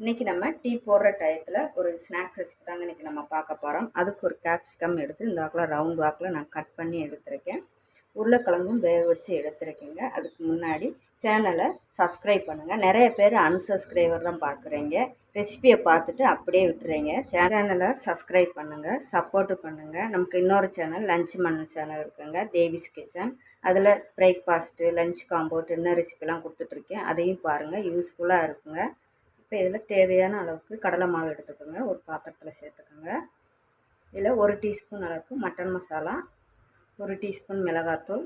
இன்றைக்கி நம்ம டீ போடுற டயத்தில் ஒரு ஸ்நாக்ஸ் ரெசிபி தாங்க இன்றைக்கி நம்ம பார்க்க போகிறோம். அதுக்கு ஒரு கேப்சிகம் எடுத்து இந்த வாக்கில் ரவுண்ட் வாக்கில் நான் கட் பண்ணி எடுத்துருக்கேன். உருளைக்கிழங்கும் வேக வச்சு எடுத்துருக்கேங்க. அதுக்கு முன்னாடி சேனலை சப்ஸ்கிரைப் பண்ணுங்கள். நிறைய பேர் அன்சப்ஸ்கிரைபர் தான் பார்க்குறீங்க. ரெசிபியை பார்த்துட்டு அப்படியே விட்டுறீங்க. சேனலை சப்ஸ்கிரைப் பண்ணுங்கள், சப்போர்ட்டு பண்ணுங்கள். நமக்கு இன்னொரு சேனல் லஞ்ச் மன்னன் சேனல் இருக்குங்க, தேவிஸ் கிச்சன். அதில் பிரேக்ஃபாஸ்ட்டு, லஞ்ச் காம்போ, டின்னர் ரெசிபிலாம் கொடுத்துட்ருக்கேன். அதையும் பாருங்கள், யூஸ்ஃபுல்லாக இருக்குங்க. இப்போ இதில் தேவையான அளவுக்கு கடலை மாவு எடுத்துக்கோங்க. ஒரு பாத்திரத்தில் சேர்த்துக்கோங்க. இதில் 1 டீஸ்பூன் அளவுக்கு மட்டன் மசாலா, 1 டீஸ்பூன் மிளகாத்தூள்,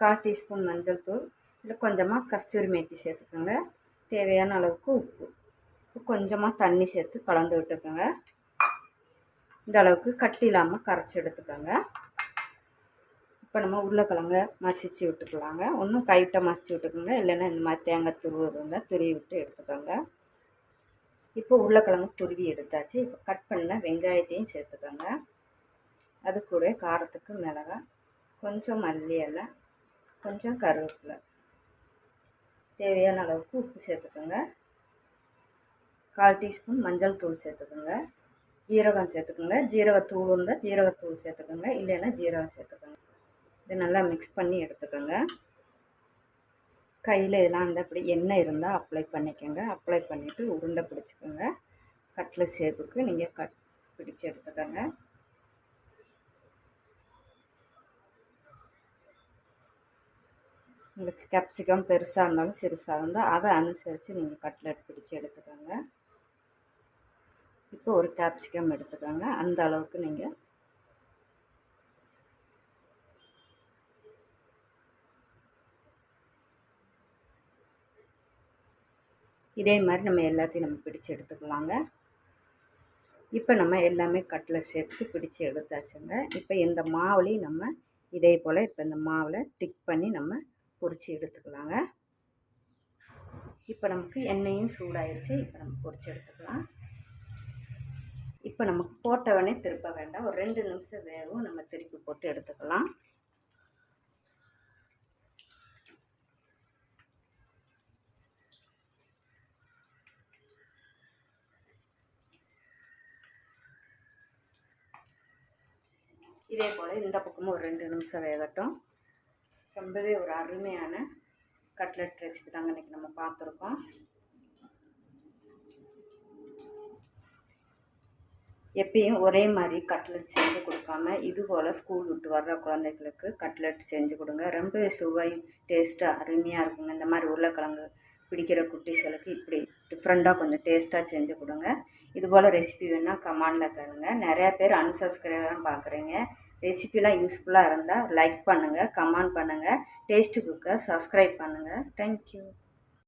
1/4 டீஸ்பூன் மஞ்சள் தூள், இதில் கொஞ்சமாக கஸ்தூரி மேத்தி சேர்த்துக்கோங்க. தேவையான அளவுக்கு உப்பு, கொஞ்சமாக தண்ணி சேர்த்து கலந்து விட்டுக்கோங்க. இந்த அளவுக்கு கட்டி இல்லாமல் கரைச்சி எடுத்துக்கோங்க. இப்போ நம்ம உருளைக்கிழங்க மசிச்சு விட்டுக்கலாங்க. ஒன்றும் கைட்டை மசிச்சு விட்டுக்கோங்க, இல்லைன்னா இந்த மாதிரி தேங்காய் துருவி இருந்தால் துருவி விட்டு எடுத்துக்கோங்க. இப்போ உருளைக்கிழங்கு துருவி எடுத்தாச்சு. இப்போ கட் பண்ண வெங்காயத்தையும் சேர்த்துக்கோங்க. அது கூட காரத்துக்கு மிளகாய், கொஞ்சம் மல்லி இலை, கொஞ்சம் கருவேப்பிலை, தேவையான அளவுக்கு உப்பு சேர்த்துக்கோங்க. 1/4 டீஸ்பூன் மஞ்சள் தூள் சேர்த்துக்கோங்க. ஜீரகம் சேர்த்துக்கோங்க. ஜீரகத்தூள் இருந்தால் ஜீரகத்தூள் சேர்த்துக்கோங்க, இல்லைன்னா ஜீரகம் சேர்த்துக்கோங்க. இதை நல்லா மிக்ஸ் பண்ணி எடுத்துக்கோங்க. கையில் இதெல்லாம் வந்து அப்படி எண்ணெய் இருந்தால் அப்ளை பண்ணிக்கோங்க. அப்ளை பண்ணிவிட்டு உருண்டை பிடிச்சிக்கோங்க. கட்லட் ஷேப்புக்கு நீங்கள் பிடிச்சி எடுத்துக்கோங்க. உங்களுக்கு கேப்சிகம் பெருசாக இருந்தாலும் சிறுசாக இருந்தால் அதை அனுசரித்து நீங்கள் கட்லட் பிடிச்சி எடுத்துக்கோங்க. இப்போ ஒரு கேப்சிகம் எடுத்துக்கோங்க. அந்த அளவுக்கு நீங்கள் இதே மாதிரி நம்ம எல்லாத்தையும் நம்ம பிடிச்சி எடுத்துக்கலாங்க. இப்போ நம்ம எல்லாமே கட்லட் ஷேப்புக்கு பிடிச்சி எடுத்தாச்சுங்க. இப்போ இந்த மாவுலேயும் நம்ம இதே போல் இப்போ இந்த மாவில் டிக் பண்ணி நம்ம பொரித்து எடுத்துக்கலாங்க. இப்போ நமக்கு எண்ணெயும் சூடாயிருச்சு. இப்போ நம்ம பொரித்து எடுத்துக்கலாம். இப்போ நமக்கு போட்டவனே திருப்ப வேண்டாம், ஒரு 2 நிமிஷம் வேகும். நம்ம திருப்பி போட்டு எடுத்துக்கலாம். இதே போல் இந்த பக்கமும் ஒரு 2 நிமிஷம் வேகட்டும். ரொம்பவே ஒரு அருமையான கட்லட் ரெசிபி தாங்க இன்றைக்கி நம்ம பார்த்துருக்கோம். எப்பயும் ஒரே மாதிரி கட்லட் செஞ்சு கொடுக்காம இது போல் ஸ்கூல் விட்டு வர்ற குழந்தைகளுக்கு கட்லட் செஞ்சு கொடுங்க. ரொம்பவே சுவை டேஸ்ட்டாக அருமையாக இருக்குங்க. இந்த மாதிரி உருளைக்கிழங்கு பிடிக்கிற குட்டீஸ்களுக்கு இப்படி டிஃப்ரெண்ட்டாக கொஞ்சம் டேஸ்ட்டாக செஞ்சு கொடுங்க. இது போல் ரெசிபி வேணால் கமெண்டில் தருங்க. நிறையா பேர் அன்சப்ஸ்கிரைப் பார்க்குறீங்க. ரெசிபிலாம் யூஸ்ஃபுல்லாக இருந்தால் லைக் பண்ணுங்கள், கமெண்ட் பண்ணுங்கள், டேஸ்ட்டு குக்கை சப்ஸ்கிரைப் பண்ணுங்கள். தேங்க்யூ.